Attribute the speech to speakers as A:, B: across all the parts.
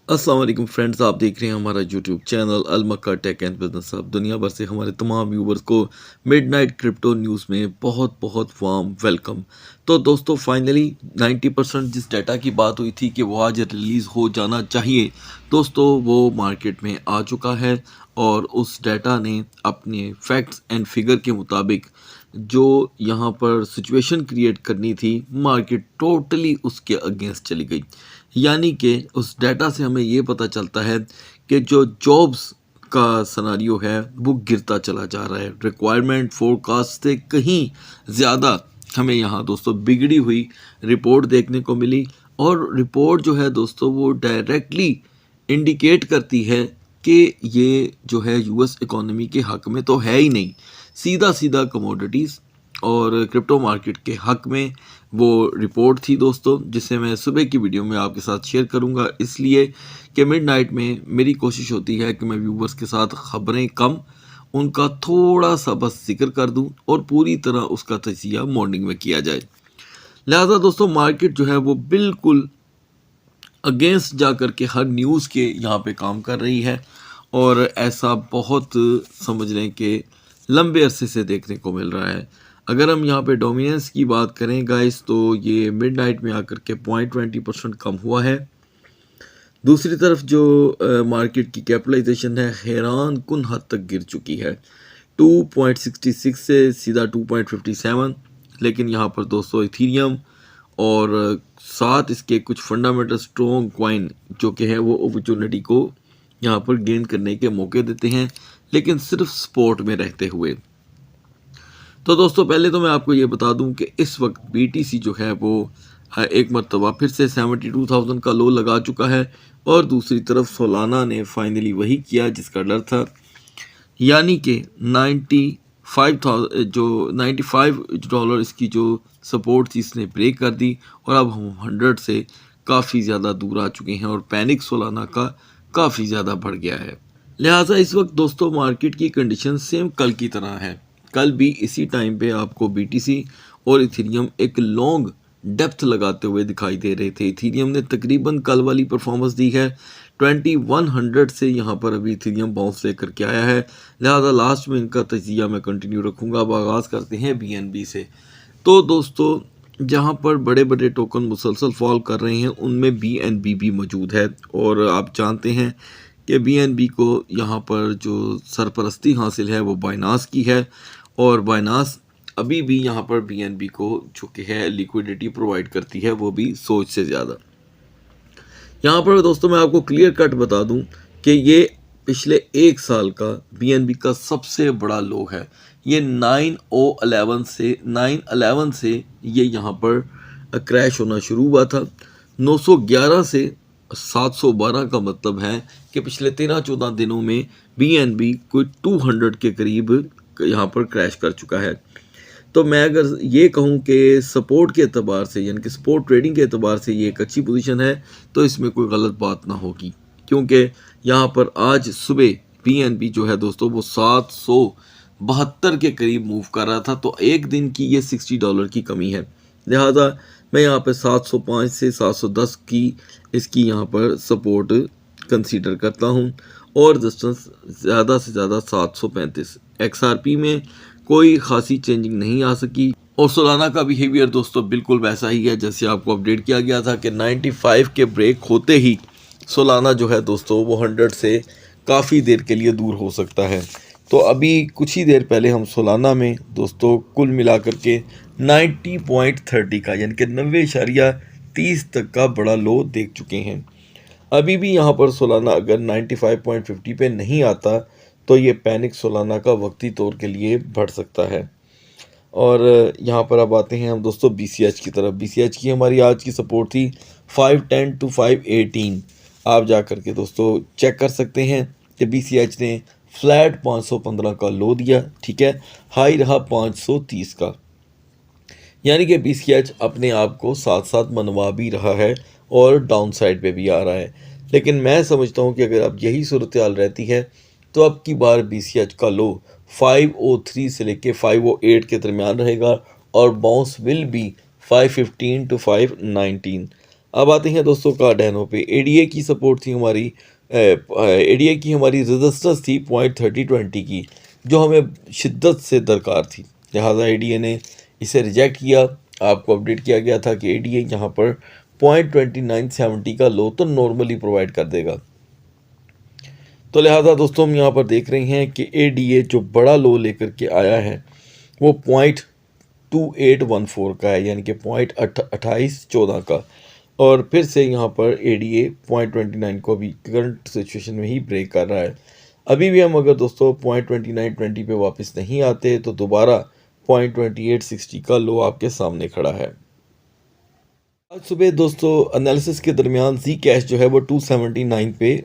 A: अस्सलाम वालेकुम फ्रेंड्स, आप देख रहे हैं हमारा YouTube channel Al Makkah Tech and Business Hub. दुनिया भर से हमारे तमाम व्यूवर्स को मिडनाइट क्रिप्टो न्यूज़ में बहुत बहुत वार्म वेलकम। तो दोस्तों फाइनली 90% जिस डाटा की बात हुई थी कि वो आज रिलीज़ हो जाना चाहिए, दोस्तों वो मार्केट में आ चुका है। और उस डाटा ने अपने फैक्ट्स एंड फिगर के मुताबिक जो यहाँ पर सिचुएशन क्रिएट करनी थी, मार्केट टोटली उसके अगेंस्ट चली गई। यानी कि उस डाटा से हमें ये पता चलता है कि जो जॉब्स का सिनेरियो है वो गिरता चला जा रहा है। रिक्वायरमेंट फोरकास्ट से कहीं ज़्यादा हमें यहाँ दोस्तों बिगड़ी हुई रिपोर्ट देखने को मिली। और रिपोर्ट जो है दोस्तों वो डायरेक्टली इंडिकेट करती है कि ये जो है यूएस इकोनॉमी के हक में तो है ही नहीं, सीधा सीधा कमोडिटीज़ और क्रिप्टो मार्केट के हक में वो रिपोर्ट थी दोस्तों, जिसे मैं सुबह की वीडियो में आपके साथ शेयर करूंगा। इसलिए कि मिडनाइट में मेरी कोशिश होती है कि मैं व्यूवर्स के साथ ख़बरें कम, उनका थोड़ा सा बस जिक्र कर दूं और पूरी तरह उसका तजिया मॉर्निंग में किया जाए। लिहाजा दोस्तों मार्केट जो है वो बिल्कुल अगेंस्ट जा कर के हर न्यूज़ के यहाँ पे काम कर रही है। और ऐसा बहुत समझ लें कि लंबे अरसे से देखने को मिल रहा है। अगर हम यहाँ पे डोमिनेंस की बात करें गाइस, तो ये मिडनाइट में आकर के 0.20% कम हुआ है। दूसरी तरफ जो मार्केट की कैपिटलाइजेशन है हैरान कुन हद तक गिर चुकी है, 2.66 से सीधा 2.57। लेकिन यहाँ पर दोस्तों इथीरियम और साथ इसके कुछ फंडामेंटल स्ट्रॉन्ग कॉइन जो कि है वो अपॉर्चुनिटी को यहाँ पर गेन करने के मौके देते हैं, लेकिन सिर्फ स्पोर्ट में रहते हुए। तो दोस्तों पहले तो मैं आपको ये बता दूं कि इस वक्त बीटीसी जो है वो एक मरतबा फिर से 72,000 का लो लगा चुका है। और दूसरी तरफ सोलाना ने फाइनली वही किया जिसका डर था, यानी कि 95,000 जो $95 इसकी जो सपोर्ट थी इसने ब्रेक कर दी। और अब हम 100 से काफ़ी ज़्यादा दूर आ चुके हैं और पैनिक सोलाना का काफ़ी ज़्यादा बढ़ गया है। लिहाजा इस वक्त दोस्तों मार्केट की कंडीशन सेम कल की तरह है। कल भी इसी टाइम पे आपको बीटीसी और इथेरियम एक लॉन्ग डेप्थ लगाते हुए दिखाई दे रहे थे। इथेरियम ने तकरीबन कल वाली परफॉर्मेंस दी है 2100 से, यहाँ पर अभी इथेरियम बाउंस लेकर के आया है। लिहाजा लास्ट में इनका तजिया मैं कंटिन्यू रखूँगा। अब आगाज़ करते हैं बीएनबी से। तो दोस्तों जहाँ पर बड़े बड़े टोकन मुसलसल फॉल कर रहे हैं उनमें बीएनबी भी मौजूद है। और आप जानते हैं कि बीएनबी को यहाँ पर जो सरपरस्ती हासिल है वो बाइनास की है। और बाइनास अभी भी यहाँ पर बीएनबी को जो कि है लिक्विडिटी प्रोवाइड करती है, वो भी सोच से ज़्यादा। यहाँ पर दोस्तों मैं आपको क्लियर कट बता दूं कि ये पिछले एक साल का बीएनबी का सबसे बड़ा लो है। ये 911 से ये यहाँ पर क्रैश होना शुरू हुआ था। 911 से 712 का मतलब है कि पिछले 13-14 दिनों में बीएनबी कोई 200 के करीब यहाँ पर क्रैश कर चुका है। तो मैं अगर ये कहूँ कि सपोर्ट के अतबार से यानी कि सपोर्ट ट्रेडिंग के अतबार से ये एक अच्छी पोजीशन है, तो इसमें कोई गलत बात ना होगी। क्योंकि यहाँ पर आज सुबह बीएनबी जो है दोस्तों वो 772 के करीब मूव कर रहा था, तो एक दिन की ये $60 की कमी है। लिहाजा मैं यहाँ पर 705 से 710 की इसकी यहाँ पर सपोर्ट कंसीडर करता हूँ। और डिस्टेंस ज़्यादा से ज़्यादा 735। एक्सआरपी में कोई खासी चेंजिंग नहीं आ सकी। और सोलाना का बिहेवियर दोस्तों बिल्कुल वैसा ही है जैसे आपको अपडेट किया गया था कि 95 के ब्रेक होते ही सोलाना जो है दोस्तों वो 100 से काफ़ी देर के लिए दूर हो सकता है। तो अभी कुछ ही देर पहले हम सोलाना में दोस्तों कुल मिलाकर के 90.30 का यानी कि 90.30 तक का बड़ा लो देख चुके हैं। अभी भी यहाँ पर सोलाना अगर 95.50 पे नहीं आता तो ये पैनिक सोलाना का वक्ती तौर के लिए बढ़ सकता है। और यहाँ पर अब आते हैं हम दोस्तों बीसीएच की तरफ। बीसीएच की हमारी आज की सपोर्ट थी 510 टू 518। आप जा कर के दोस्तों चेक कर सकते हैं कि बीसीएच ने फ्लैट 515 का लो दिया, ठीक है, हाई रहा 530 का। यानी कि बीसीएच अपने आप को साथ साथ मनवा भी रहा है और डाउन साइड पे भी आ रहा है। लेकिन मैं समझता हूँ कि अगर अब यही सूरत हाल रहती है तो अब की बार बीसीएच का लो 503 से लेके 508 के दरमियान रहेगा और बाउंस विल बी 515 टू 519। अब आते हैं दोस्तों कार्डानो पे। एडीए की सपोर्ट थी हमारी, एडीए की हमारी रेजिस्टेंस थी 0.3020 की, जो हमें शिद्दत से दरकार थी। लिहाजा एडीए ने इसे रिजेक्ट किया। आपको अपडेट किया गया था कि एडीए यहाँ पर 0.2970 का लो तो नॉर्मली प्रोवाइड कर देगा। तो लिहाजा दोस्तों हम यहाँ पर देख रहे हैं कि एडीए जो बड़ा लो लेकर के आया है वो 0.2814 का है, यानी कि 0.2814 का। और फिर से यहाँ पर एडीए 0.29 को अभी करंट सिचुएशन में ही ब्रेक कर रहा है। अभी भी हम अगर दोस्तों 0.2920 पे वापस नहीं आते तो दोबारा 0.2860 का लो आपके सामने खड़ा है। आज सुबह दोस्तों एनालिसिस के दरमियान जी कैश जो है वो 279 पे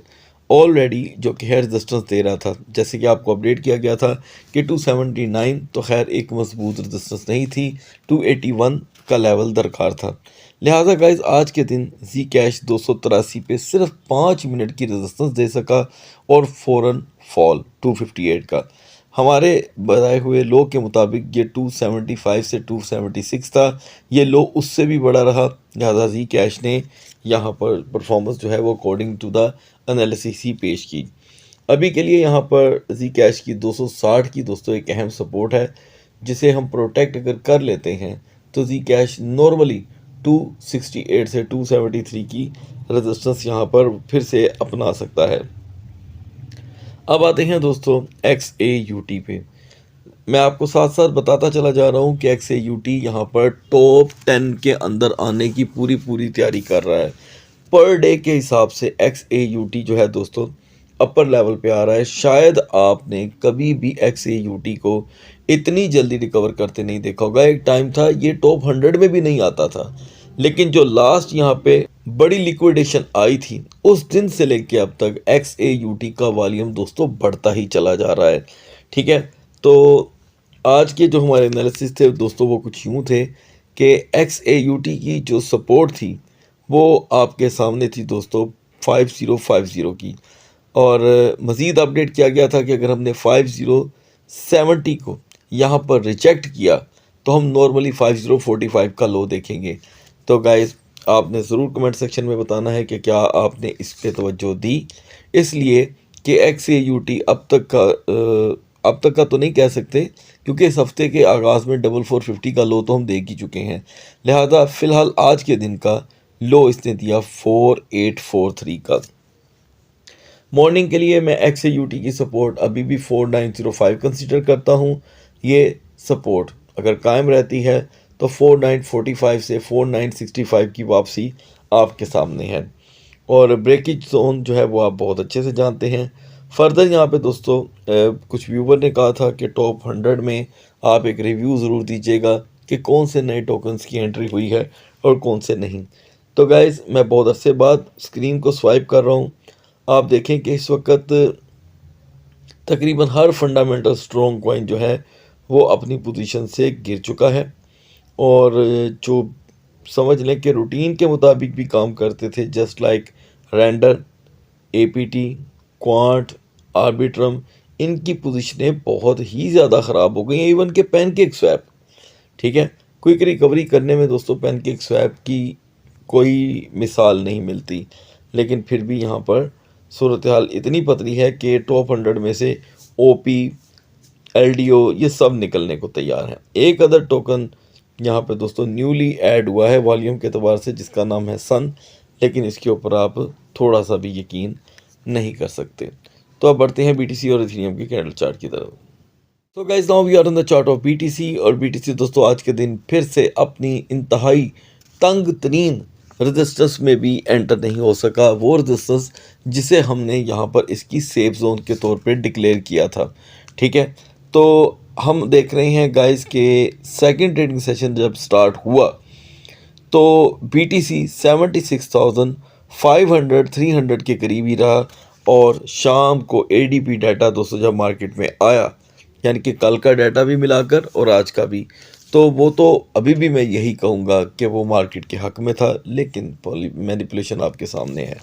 A: ऑलरेडी जो कि है रेजिस्टेंस दे रहा था। जैसे कि आपको अपडेट किया गया था कि 279 तो खैर एक मजबूत रेजिस्टेंस नहीं थी, 281 का लेवल दरकार था। लिहाजा गाइज आज के दिन जी कैश 283 पे सिर्फ 5 मिनट की रेजिस्टेंस दे सका और फ़ौरन फॉल 258 का। हमारे बताए हुए लो के मुताबिक ये 275 से 276 था, ये लो उससे भी बड़ा रहा। लिहाजा जी कैश ने यहाँ पर परफॉर्मेंस जो है वो अकॉर्डिंग टू द एनालिसिस ही पेश की। अभी के लिए यहाँ पर जी कैश की 260 की दोस्तों एक अहम सपोर्ट है, जिसे हम प्रोटेक्ट अगर कर लेते हैं तो जी कैश नॉर्मली 268 से 273 की रेजिस्टेंस यहाँ पर फिर से अपना सकता है। अब आते हैं दोस्तों XAUT पे। मैं आपको साथ साथ बताता चला जा रहा हूँ कि XAUT यहाँ पर टॉप 10 के अंदर आने की पूरी तैयारी कर रहा है। पर डे के हिसाब से XAUT जो है दोस्तों अपर लेवल पे आ रहा है। शायद आपने कभी भी XAUT को इतनी जल्दी रिकवर करते नहीं देखा होगा। एक टाइम था ये टॉप 100 में भी नहीं आता था, लेकिन जो लास्ट यहाँ पे बड़ी लिक्विडेशन आई थी उस दिन से लेके अब तक XAUT का वॉल्यूम दोस्तों बढ़ता ही चला जा रहा है। ठीक है, तो आज के जो हमारे एनालिसिस थे दोस्तों वो कुछ यूँ थे कि XAUT की जो सपोर्ट थी वो आपके सामने थी दोस्तों 5050 की, और मज़ीद अपडेट किया गया था कि अगर हमने 5070 को यहाँ पर रिजेक्ट किया तो हम नॉर्मली 5045 का लो देखेंगे। तो गाइस आपने ज़रूर कमेंट सेक्शन में बताना है कि क्या आपने इस पे तवज्जो दी, इसलिए कि XAUT अब तक का तो नहीं कह सकते, क्योंकि इस हफ्ते के आगाज़ में 4450 का लो तो हम देख ही चुके हैं। लिहाजा फ़िलहाल आज के दिन का लो इसने दिया 4843 का। मॉर्निंग के लिए मैं XAUT की सपोर्ट अभी भी 4905 कंसीडर करता हूँ। ये सपोर्ट अगर कायम रहती है तो 4945 से 4965 की वापसी आपके सामने है, और ब्रेकेज जोन जो है वो आप बहुत अच्छे से जानते हैं। फर्दर यहाँ पे दोस्तों कुछ व्यूवर ने कहा था कि टॉप 100 में आप एक रिव्यू ज़रूर दीजिएगा कि कौन से नए टोकन्स की एंट्री हुई है और कौन से नहीं। तो गाइज़ मैं बहुत अरसे बाद स्क्रीन को स्वाइप कर रहा हूँ। आप देखें कि इस वक्त तकरीबन हर फंडामेंटल स्ट्रॉन्ग कॉइन जो है वो अपनी पोजीशन से गिर चुका है, और जो समझ लें कि रूटीन के मुताबिक भी काम करते थे, just like render, APT, quant, Arbitrum, इनकी पोजीशनें बहुत ही ज़्यादा ख़राब हो गई हैं। इवन के पैनकेक स्वैप, ठीक है, क्विक रिकवरी करने में दोस्तों पैनकेक स्वैप की कोई मिसाल नहीं मिलती, लेकिन फिर भी यहाँ पर सूरत हाल इतनी पतली है कि टॉप 100 में से OP, LDO ये सब निकलने को तैयार हैं। एक अदर टोकन यहाँ पे दोस्तों न्यूली ऐड हुआ है वॉल्यूम के अतबार से, जिसका नाम है सन, लेकिन इसके ऊपर आप थोड़ा सा भी यकीन नहीं कर सकते। तो अब बढ़ते हैं BTC और इथेरियम के कैंडल चार्ट की तरफ। तो guys now we are on the chart of BTC, और BTC दोस्तों आज के दिन फिर से अपनी इंतहाई तंग तरीन रेजिस्टेंस में भी एंटर नहीं हो सका। वो रेजिस्टेंस जिसे हमने यहाँ पर इसकी सेफ जोन के तौर पे डिक्लेयर किया था। ठीक है, तो हम देख रहे हैं गाइस के सेकंड ट्रेडिंग सेशन जब स्टार्ट हुआ तो BTC 76,500 300 के करीब ही रहा, और शाम को ADP डाटा दोस्तों जब मार्केट में आया, यानी कि कल का डाटा भी मिलाकर और आज का भी, तो वो तो अभी भी मैं यही कहूँगा कि वो मार्केट के हक में था, लेकिन मैनिपुलेशन आपके सामने है।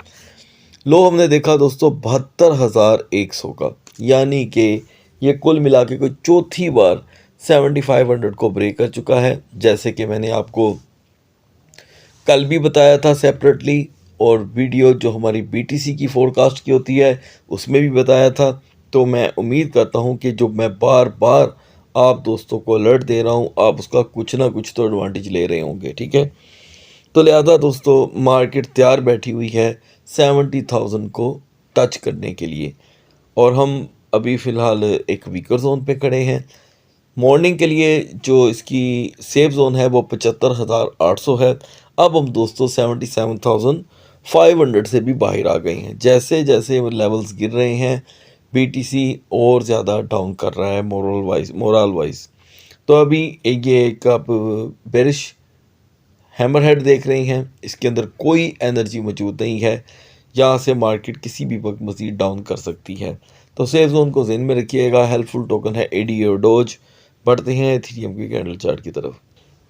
A: लो हमने देखा दोस्तों 72,100 का, यानी कि ये कुल मिला के कोई चौथी बार 7500 को ब्रेक कर चुका है। जैसे कि मैंने आपको कल भी बताया था सेपरेटली, और वीडियो जो हमारी बीटीसी की फोरकास्ट की होती है उसमें भी बताया था। तो मैं उम्मीद करता हूँ कि जो मैं बार बार आप दोस्तों को अलर्ट दे रहा हूँ, आप उसका कुछ ना कुछ तो एडवांटेज ले रहे होंगे, ठीक है। तो लिहाजा दोस्तों मार्केट तैयार बैठी हुई है 70,000 को टच करने के लिए, और हम अभी फ़िलहाल एक वीकर जोन पे खड़े हैं। मॉर्निंग के लिए जो इसकी सेफ जोन है वो 75,800 है। अब हम दोस्तों 77,500 से भी बाहर आ गए हैं। जैसे जैसे वो लेवल्स गिर रहे हैं, बीटीसी और ज़्यादा डाउन कर रहा है मोरल वाइज। तो अभी ये एक आप बेरिश हैमर हेड देख रहे हैं, इसके अंदर कोई एनर्जी मौजूद नहीं है। यहाँ से मार्केट किसी भी वक्त मज़ीद डाउन कर सकती है। तो सेफ जोन को ज़हन में रखिएगा। हेल्पफुल टोकन है एडी और डोज। बढ़ते हैं इथेरियम की कैंडल चार्ट की तरफ।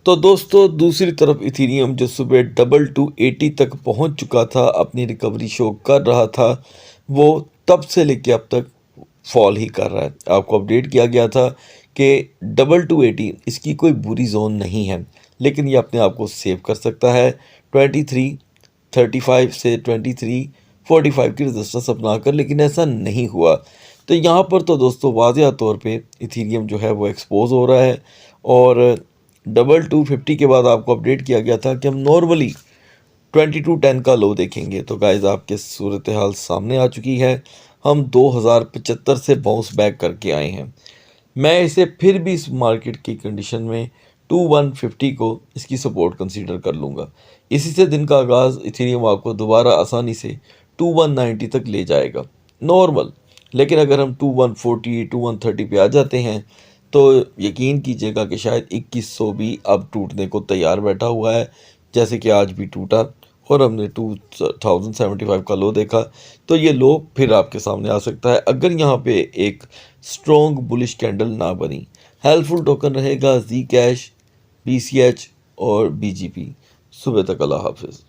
A: तो दोस्तों दूसरी तरफ इथेरियम जो सुबह 2280 तक पहुंच चुका था, अपनी रिकवरी शो कर रहा था, वो तब से लेके अब तक फॉल ही कर रहा है। आपको अपडेट किया गया था कि 2280 इसकी कोई बुरी जोन नहीं है, लेकिन ये अपने आप को सेव कर सकता है 2335 से 2345 की रेजिस्टेंस अपनाकर, लेकिन ऐसा नहीं हुआ। तो यहाँ पर तो दोस्तों वाज़ेह तौर पे इथेरियम जो है वो एक्सपोज हो रहा है। और 2250 के बाद आपको अपडेट किया गया था कि हम नॉर्मली 2210 का लो देखेंगे। तो गाइज आपके सूरत हाल सामने आ चुकी है। हम 2075 से बाउंस बैक करके आए हैं। मैं इसे फिर भी इस मार्केट की कंडीशन में 2150 को इसकी सपोर्ट कंसीडर कर लूँगा। इसी से दिन का आगाज़ इथेरियम आपको दोबारा आसानी से 2190 तक ले जाएगा नॉर्मल। लेकिन अगर हम 2140 2130 पे आ जाते हैं तो यकीन कीजिएगा कि शायद 2100 भी अब टूटने को तैयार बैठा हुआ है, जैसे कि आज भी टूटा और हमने 2075 का लो देखा। तो ये लो फिर आपके सामने आ सकता है अगर यहाँ पे एक स्ट्रॉन्ग बुलिश कैंडल ना बनी। हेल्पफुल टोकन रहेगा जी कैश, BCH और BGP। सुबह तक अल्लाह हाफिज़।